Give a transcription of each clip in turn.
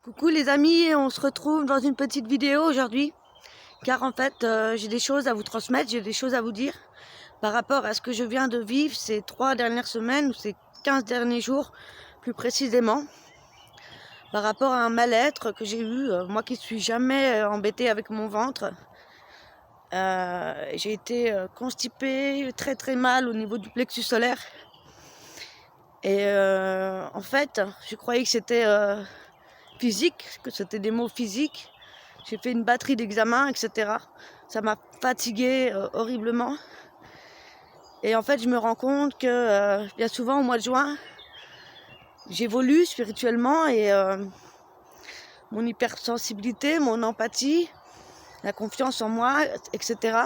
Coucou les amis, on se retrouve dans une petite vidéo aujourd'hui car en fait j'ai des choses à vous transmettre, j'ai des choses à vous dire par rapport à ce que je viens de vivre ces 3 dernières semaines ou ces 15 derniers jours plus précisément, par rapport à un mal-être que j'ai eu, moi qui suis jamais embêtée avec mon ventre. J'ai été constipée, très mal au niveau du plexus solaire et en fait je croyais que c'était physique, que c'était des mots physiques. J'ai fait une batterie d'examens, etc. Ça m'a fatiguée horriblement. Et en fait, je me rends compte que bien souvent au mois de juin, j'évolue spirituellement et mon hypersensibilité, mon empathie, la confiance en moi, etc.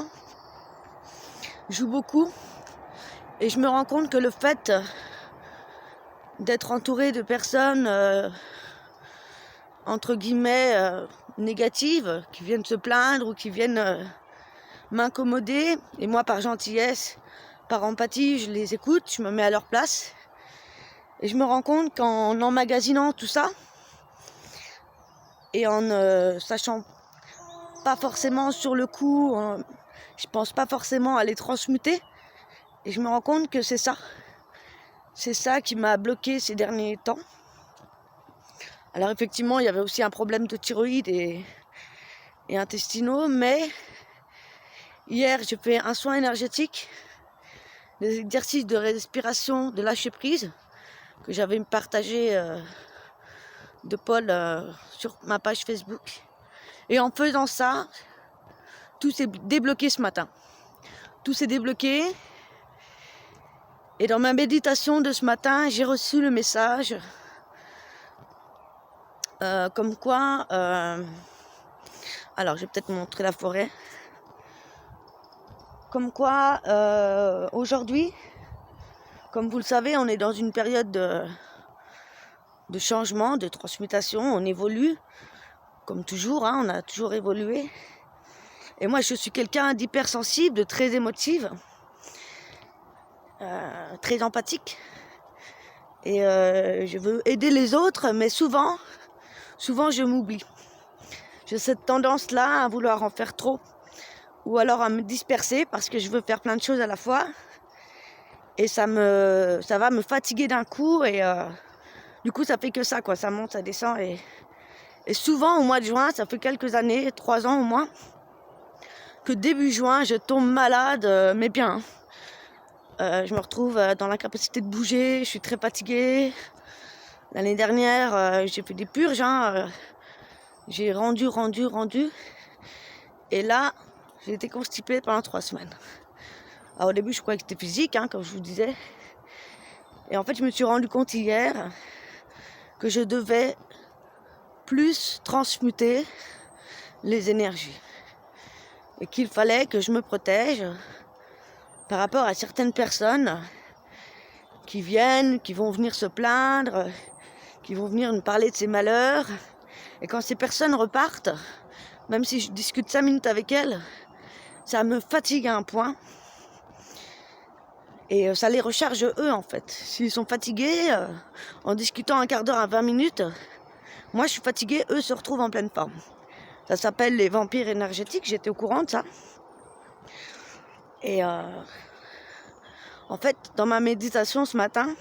joue beaucoup. Et je me rends compte que le fait d'être entourée de personnes entre guillemets négatives, qui viennent se plaindre ou qui viennent m'incommoder, et moi par gentillesse, par empathie, je les écoute, je me mets à leur place et je me rends compte qu'en emmagasinant tout ça et en ne sachant pas forcément sur le coup, je pense pas forcément à les transmuter, et je me rends compte que c'est ça qui m'a bloqué ces derniers temps. Alors effectivement, il y avait aussi un problème de thyroïde et intestinaux, mais hier j'ai fait un soin énergétique, des exercices de respiration, de lâcher prise que j'avais partagé de Paul sur ma page Facebook. Et en faisant ça, tout s'est débloqué ce matin. Tout s'est débloqué. Et dans ma méditation de ce matin, j'ai reçu le message comme quoi... alors, je vais peut-être vous montrer la forêt. Comme quoi, aujourd'hui, comme vous le savez, on est dans une période de changement, de transmutation. On évolue, comme toujours, hein, on a toujours évolué. Et moi, je suis quelqu'un d'hypersensible, de très émotive, très empathique. Et je veux aider les autres, mais souvent je m'oublie. J'ai cette tendance-là à vouloir en faire trop, ou alors à me disperser parce que je veux faire plein de choses à la fois. Et ça va me fatiguer d'un coup, et du coup ça fait que ça, quoi. Ça monte, ça descend. Et souvent au mois de juin, ça fait quelques années, 3 ans au moins, que début juin, je tombe malade, mais bien. Je me retrouve dans l'incapacité de bouger, je suis très fatiguée. L'année dernière, j'ai fait des purges, hein, j'ai rendu. Et là, j'ai été constipée pendant 3 semaines. Alors au début, je croyais que c'était physique, hein, comme je vous disais. Et en fait, je me suis rendu compte hier que je devais plus transmuter les énergies. Et qu'il fallait que je me protège par rapport à certaines personnes qui vont venir se plaindre, qui vont venir me parler de ses malheurs. Et quand ces personnes repartent, même si je discute 5 minutes avec elles, ça me fatigue à un point. Et ça les recharge eux, en fait. S'ils sont fatigués, en discutant un quart d'heure à 20 minutes, moi je suis fatiguée, eux se retrouvent en pleine forme. Ça s'appelle les vampires énergétiques, j'étais au courant de ça. Et en fait, dans ma méditation ce matin,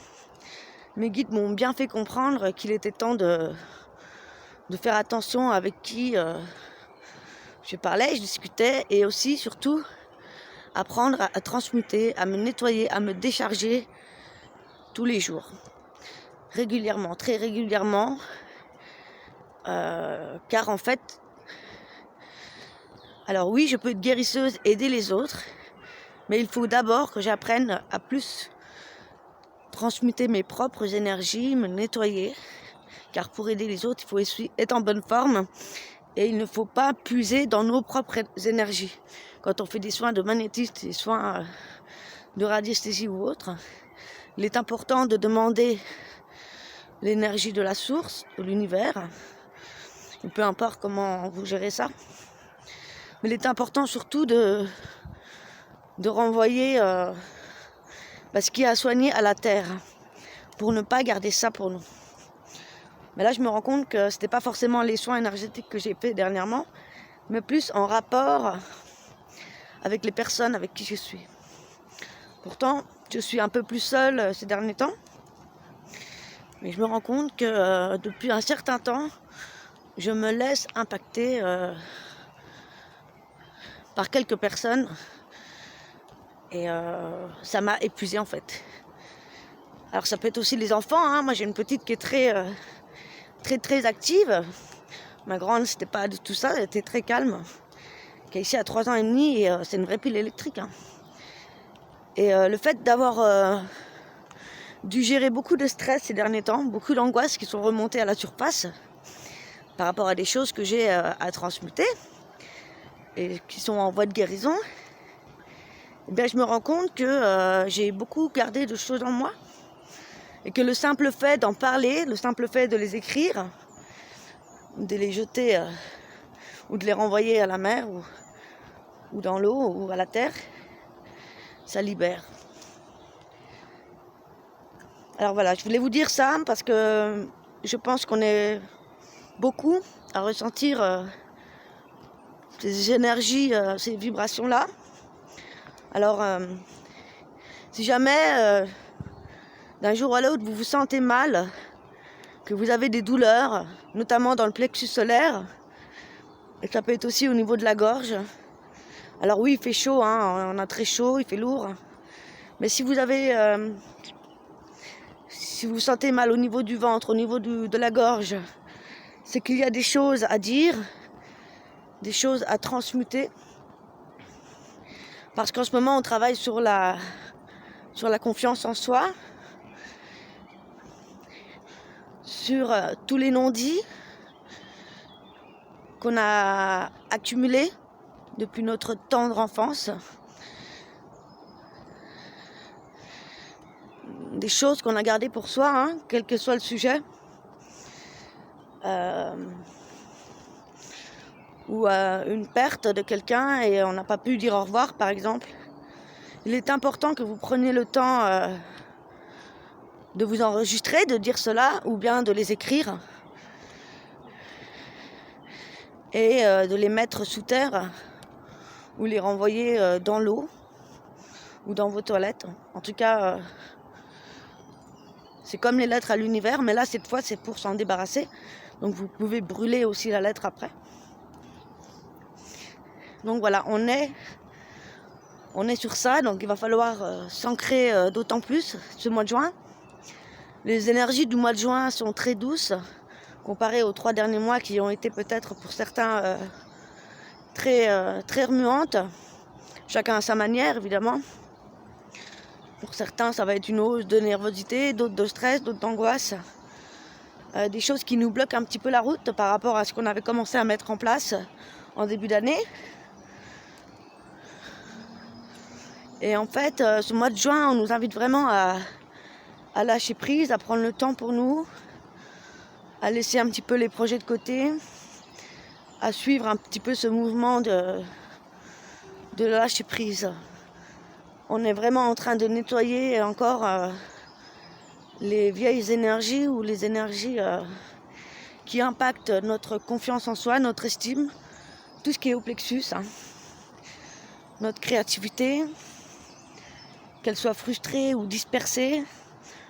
mes guides m'ont bien fait comprendre qu'il était temps de faire attention avec qui je parlais, je discutais, et aussi, surtout, apprendre à transmuter, à me nettoyer, à me décharger tous les jours. Régulièrement, très régulièrement. Car en fait, alors oui, je peux être guérisseuse, aider les autres, mais il faut d'abord que j'apprenne à plus transmuter mes propres énergies, me nettoyer, car pour aider les autres, il faut être en bonne forme, et il ne faut pas puiser dans nos propres énergies. Quand on fait des soins de magnétisme, des soins de radiesthésie ou autre, il est important de demander l'énergie de la source, de l'univers, et peu importe comment vous gérez ça. Mais il est important surtout de renvoyer ce qui a soigné à la terre, pour ne pas garder ça pour nous. Mais là, je me rends compte que c'était pas forcément les soins énergétiques que j'ai fait dernièrement, mais plus en rapport avec les personnes avec qui je suis. Pourtant, je suis un peu plus seule ces derniers temps, mais je me rends compte que depuis un certain temps, je me laisse impacter par quelques personnes et ça m'a épuisée en fait. Alors ça peut être aussi les enfants, hein. Moi j'ai une petite qui est très active. Ma grande c'était pas du tout ça, elle était très calme. Qui est ici à 3 ans et demi et c'est une vraie pile électrique. Hein. Et le fait d'avoir dû gérer beaucoup de stress ces derniers temps, beaucoup d'angoisses qui sont remontées à la surface par rapport à des choses que j'ai à transmuter et qui sont en voie de guérison, eh bien, je me rends compte que j'ai beaucoup gardé de choses en moi et que le simple fait d'en parler, le simple fait de les écrire, de les jeter ou de les renvoyer à la mer ou dans l'eau ou à la terre, ça libère. Alors voilà, je voulais vous dire ça parce que je pense qu'on est beaucoup à ressentir ces énergies, ces vibrations-là. Alors, si jamais d'un jour à l'autre vous vous sentez mal, que vous avez des douleurs, notamment dans le plexus solaire, et ça peut être aussi au niveau de la gorge. Alors oui, il fait chaud, hein, on a très chaud, il fait lourd. Mais si vous vous sentez mal au niveau du ventre, au niveau de la gorge, c'est qu'il y a des choses à dire, des choses à transmuter. Parce qu'en ce moment, on travaille sur la confiance en soi, sur tous les non-dits qu'on a accumulés depuis notre tendre enfance. Des choses qu'on a gardées pour soi, hein, quel que soit le sujet. Ou une perte de quelqu'un et on n'a pas pu dire au revoir, par exemple. Il est important que vous preniez le temps de vous enregistrer, de dire cela, ou bien de les écrire et de les mettre sous terre ou les renvoyer dans l'eau ou dans vos toilettes. En tout cas, c'est comme les lettres à l'univers, mais là, cette fois, c'est pour s'en débarrasser. Donc, vous pouvez brûler aussi la lettre après. Donc voilà, on est sur ça, donc il va falloir s'ancrer d'autant plus ce mois de juin. Les énergies du mois de juin sont très douces, comparées aux 3 derniers mois qui ont été peut-être pour certains très remuantes. Chacun à sa manière, évidemment. Pour certains, ça va être une hausse de nervosité, d'autres de stress, d'autres d'angoisse. Des choses qui nous bloquent un petit peu la route par rapport à ce qu'on avait commencé à mettre en place en début d'année. Et en fait, ce mois de juin, on nous invite vraiment à lâcher prise, à prendre le temps pour nous, à laisser un petit peu les projets de côté, à suivre un petit peu ce mouvement de lâcher prise. On est vraiment en train de nettoyer encore les vieilles énergies ou les énergies qui impactent notre confiance en soi, notre estime, tout ce qui est au plexus, hein. Notre créativité, qu'elle soit frustrée ou dispersée,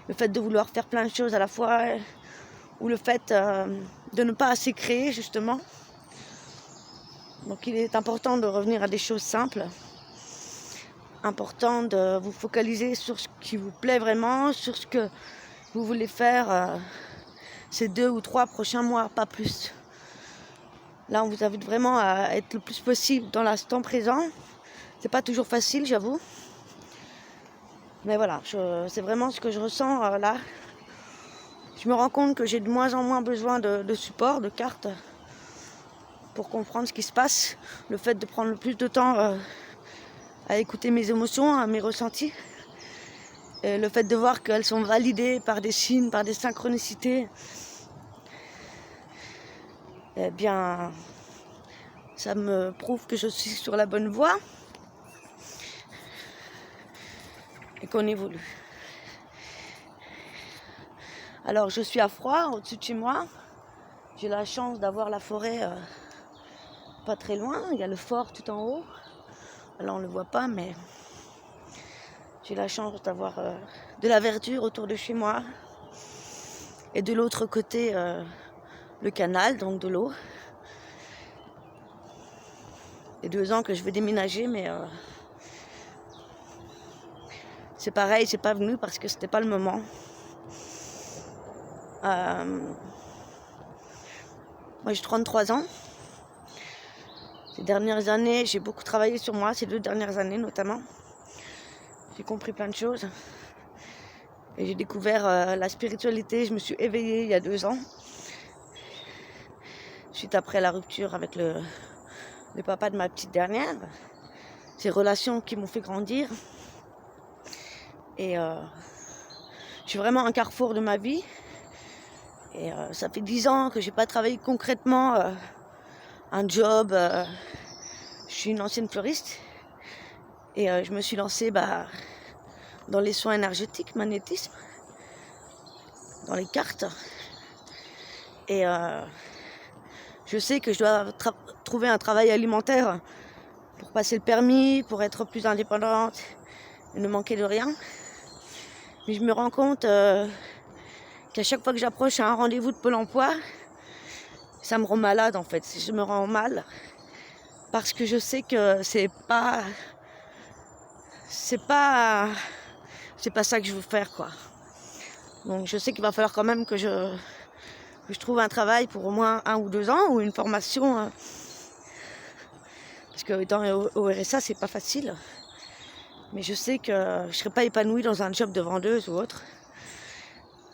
le fait de vouloir faire plein de choses à la fois, ou le fait de ne pas assez créer, justement. Donc il est important de revenir à des choses simples, important de vous focaliser sur ce qui vous plaît vraiment, sur ce que vous voulez faire ces 2 ou 3 prochains mois, pas plus. Là, on vous invite vraiment à être le plus possible dans l'instant présent. C'est pas toujours facile, j'avoue. Mais voilà, c'est vraiment ce que je ressens là. Je me rends compte que j'ai de moins en moins besoin de support, de cartes, pour comprendre ce qui se passe. Le fait de prendre le plus de temps à écouter mes émotions, à mes ressentis. Et le fait de voir qu'elles sont validées par des signes, par des synchronicités. Eh bien, ça me prouve que je suis sur la bonne voie. Et qu'on évolue. Alors je suis à Froid, au-dessus de chez moi. J'ai la chance d'avoir la forêt pas très loin. Il y a le fort tout en haut. Alors on ne le voit pas, mais j'ai la chance d'avoir de la verdure autour de chez moi. Et de l'autre côté, le canal, donc de l'eau. Il y a 2 ans que je vais déménager, mais c'est pareil, c'est pas venu parce que c'était pas le moment. Moi j'ai 33 ans. Ces dernières années, j'ai beaucoup travaillé sur moi, ces 2 dernières années notamment. J'ai compris plein de choses. Et j'ai découvert la spiritualité. Je me suis éveillée il y a 2 ans. Suite après la rupture avec le papa de ma petite dernière. Ces relations qui m'ont fait grandir. Et je suis vraiment à un carrefour de ma vie. Et ça fait 10 ans que j'ai pas travaillé concrètement un job. Je suis une ancienne fleuriste. Et je me suis lancée dans les soins énergétiques, magnétisme, dans les cartes. Et je sais que je dois trouver un travail alimentaire pour passer le permis, pour être plus indépendante et ne manquer de rien. Mais je me rends compte qu'à chaque fois que j'approche à un rendez-vous de Pôle emploi, ça me rend malade en fait. Je me rends mal parce que je sais que c'est pas ça que je veux faire quoi. Donc je sais qu'il va falloir quand même que je trouve un travail pour au moins 1 ou 2 ans ou une formation. Parce que étant au RSA, c'est pas facile. Mais je sais que je ne serai pas épanouie dans un job de vendeuse ou autre.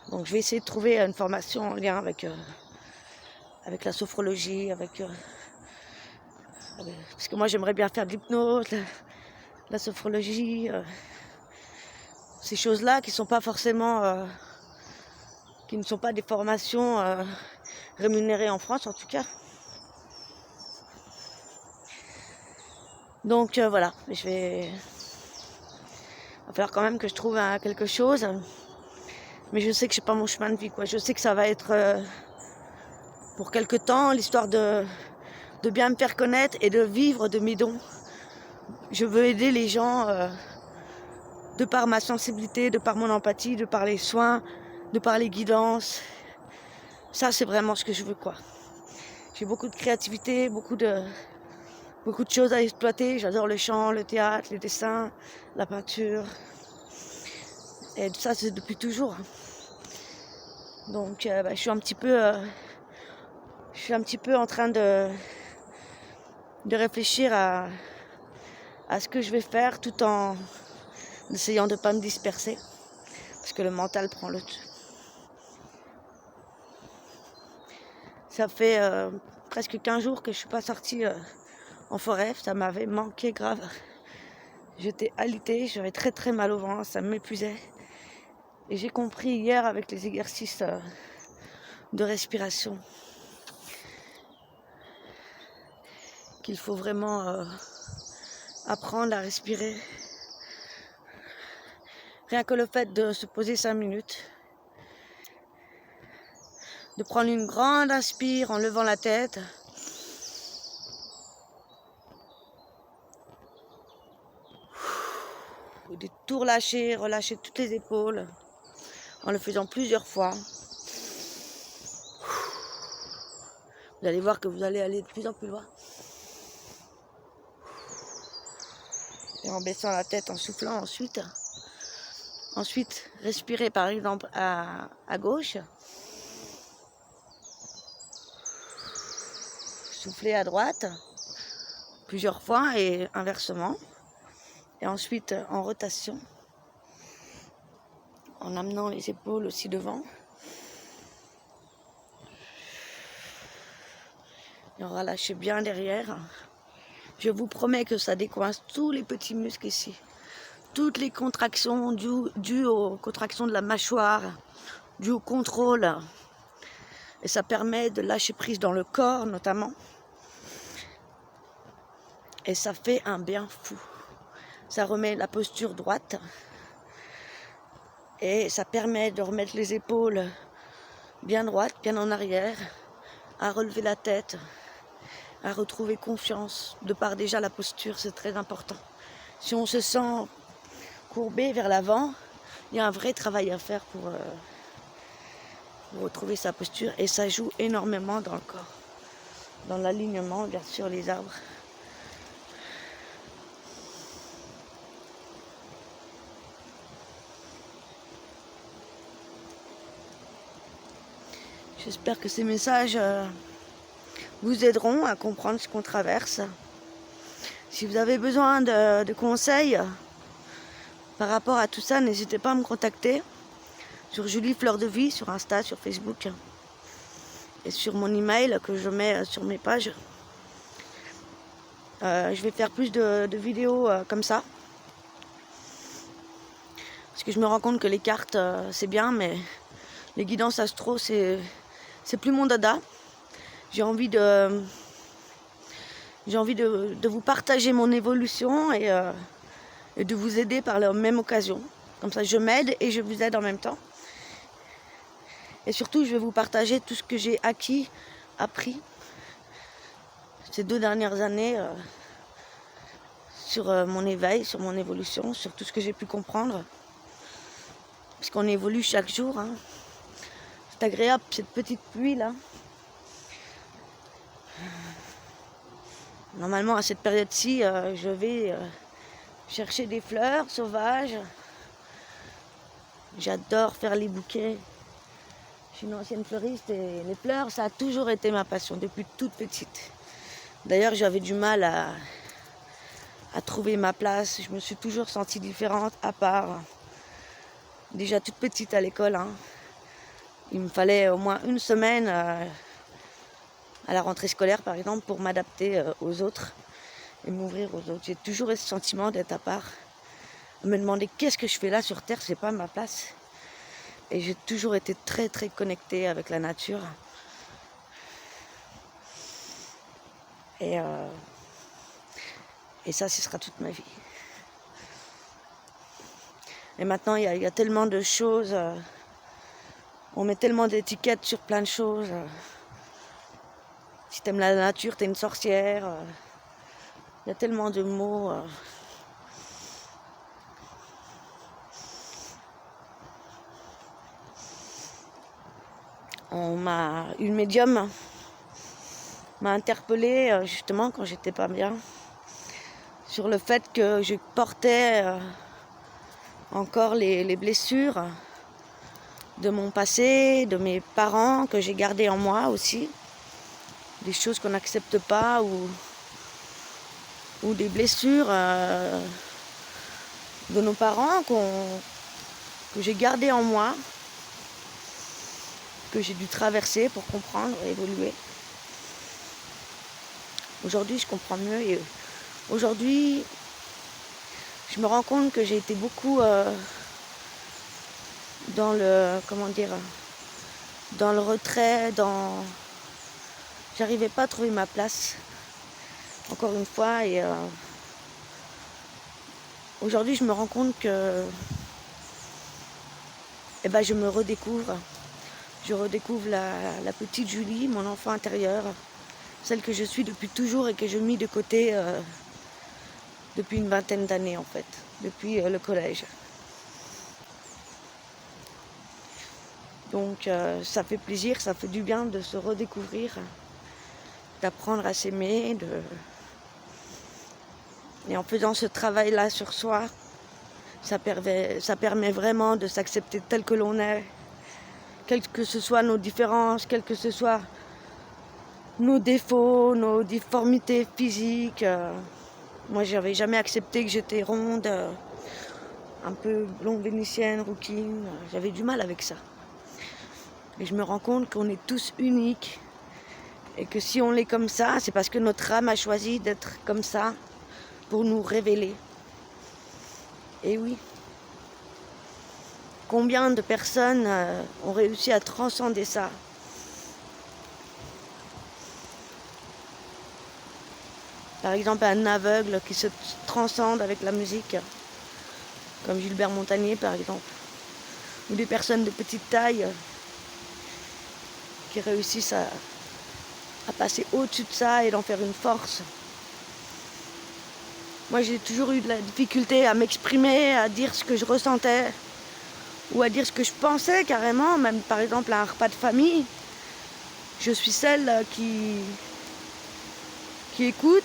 Donc je vais essayer de trouver une formation en lien avec la sophrologie, parce que moi j'aimerais bien faire de l'hypnose, la sophrologie, ces choses-là qui sont pas forcément, qui ne sont pas des formations rémunérées en France en tout cas. Donc voilà, il va falloir quand même que je trouve quelque chose. Mais je sais que c'est pas mon chemin de vie, quoi. Je sais que ça va être pour quelque temps l'histoire de bien me faire connaître et de vivre de mes dons. Je veux aider les gens de par ma sensibilité, de par mon empathie, de par les soins, de par les guidances. Ça, c'est vraiment ce que je veux, quoi. J'ai beaucoup de créativité, beaucoup de choses à exploiter. J'adore le chant, le théâtre, les dessins, la peinture. Et ça, c'est depuis toujours. Donc, je suis un petit peu en train de réfléchir à ce que je vais faire tout en essayant de ne pas me disperser. Parce que le mental prend le dessus. Ça fait presque 15 jours que je ne suis pas sortie en forêt. Ça m'avait manqué grave. J'étais alitée, j'avais très très mal au ventre, ça m'épuisait. Et j'ai compris hier avec les exercices de respiration qu'il faut vraiment apprendre à respirer. Rien que le fait de se poser 5 minutes, de prendre une grande inspire en levant la tête, de tout relâcher toutes les épaules, en le faisant plusieurs fois. Vous allez voir que vous allez aller de plus en plus loin. Et en baissant la tête, en soufflant ensuite. Ensuite, respirez par exemple à gauche. Soufflez à droite plusieurs fois et inversement. Et ensuite en rotation, en amenant les épaules aussi devant. Et on relâche bien derrière. Je vous promets que ça décoince tous les petits muscles ici. Toutes les contractions dues aux contractions de la mâchoire, dues au contrôle. Et ça permet de lâcher prise dans le corps notamment. Et ça fait un bien fou. Ça remet la posture droite. Et ça permet de remettre les épaules bien droite, bien en arrière, à relever la tête, à retrouver confiance, de par déjà la posture, c'est très important. Si on se sent courbé vers l'avant, il y a un vrai travail à faire pour retrouver sa posture et ça joue énormément dans le corps, dans l'alignement, bien sûr, les arbres. J'espère que ces messages vous aideront à comprendre ce qu'on traverse. Si vous avez besoin de conseils par rapport à tout ça, n'hésitez pas à me contacter sur Julie Fleur de Vie, sur Insta, sur Facebook et sur mon email que je mets sur mes pages. Je vais faire plus de vidéos comme ça. Parce que je me rends compte que les cartes, c'est bien, mais les guidances astro, c'est plus mon dada. J'ai envie de vous partager mon évolution et de vous aider par la même occasion. Comme ça, je m'aide et je vous aide en même temps. Et surtout, je vais vous partager tout ce que j'ai appris ces 2 dernières années sur mon éveil, sur mon évolution, sur tout ce que j'ai pu comprendre. Parce qu'on évolue chaque jour. Hein. C'est agréable, cette petite pluie là. Normalement, à cette période-ci, je vais chercher des fleurs sauvages. J'adore faire les bouquets. Je suis une ancienne fleuriste et les fleurs, ça a toujours été ma passion depuis toute petite. D'ailleurs, j'avais du mal à trouver ma place. Je me suis toujours sentie différente, à part. Déjà toute petite à l'école. Hein. Il me fallait au moins une semaine à la rentrée scolaire, par exemple, pour m'adapter aux autres et m'ouvrir aux autres. J'ai toujours eu ce sentiment d'être à part. Me demander qu'est-ce que je fais là sur Terre, c'est pas ma place. Et j'ai toujours été très très connectée avec la nature. Et ça, ce sera toute ma vie. Et maintenant, il y a tellement de choses. On met tellement d'étiquettes sur plein de choses. Si t'aimes la nature, t'es une sorcière. Il y a tellement de mots. Une médium m'a interpellée justement quand j'étais pas bien sur le fait que je portais encore les blessures de mon passé, de mes parents que j'ai gardées en moi aussi, des choses qu'on n'accepte pas ou des blessures de nos parents que j'ai gardées en moi, que j'ai dû traverser pour comprendre et évoluer. Aujourd'hui, je comprends mieux et aujourd'hui, je me rends compte que j'ai été beaucoup dans le retrait, j'arrivais pas à trouver ma place, encore une fois, et aujourd'hui, je me rends compte que je me redécouvre. Je redécouvre la petite Julie, mon enfant intérieur, celle que je suis depuis toujours et que je mis de côté depuis une vingtaine d'années en fait, depuis le collège. Donc ça fait plaisir, ça fait du bien de se redécouvrir, d'apprendre à s'aimer. Et en faisant ce travail-là sur soi, ça permet vraiment de s'accepter tel que l'on est, quelles que ce soit nos différences, quels que ce soit nos défauts, nos difformités physiques. Moi, j'avais jamais accepté que j'étais ronde, un peu blonde vénitienne, rouquine. J'avais du mal avec ça. Et je me rends compte qu'on est tous uniques et que si on est comme ça, c'est parce que notre âme a choisi d'être comme ça pour nous révéler. Et oui. Combien de personnes ont réussi à transcender ça? Par exemple, un aveugle qui se transcende avec la musique, comme Gilbert Montagnier par exemple, ou des personnes de petite taille qui réussissent à passer au-dessus de ça et d'en faire une force. Moi, j'ai toujours eu de la difficulté à m'exprimer, à dire ce que je ressentais, ou à dire ce que je pensais carrément, même par exemple à un repas de famille. Je suis celle qui écoute,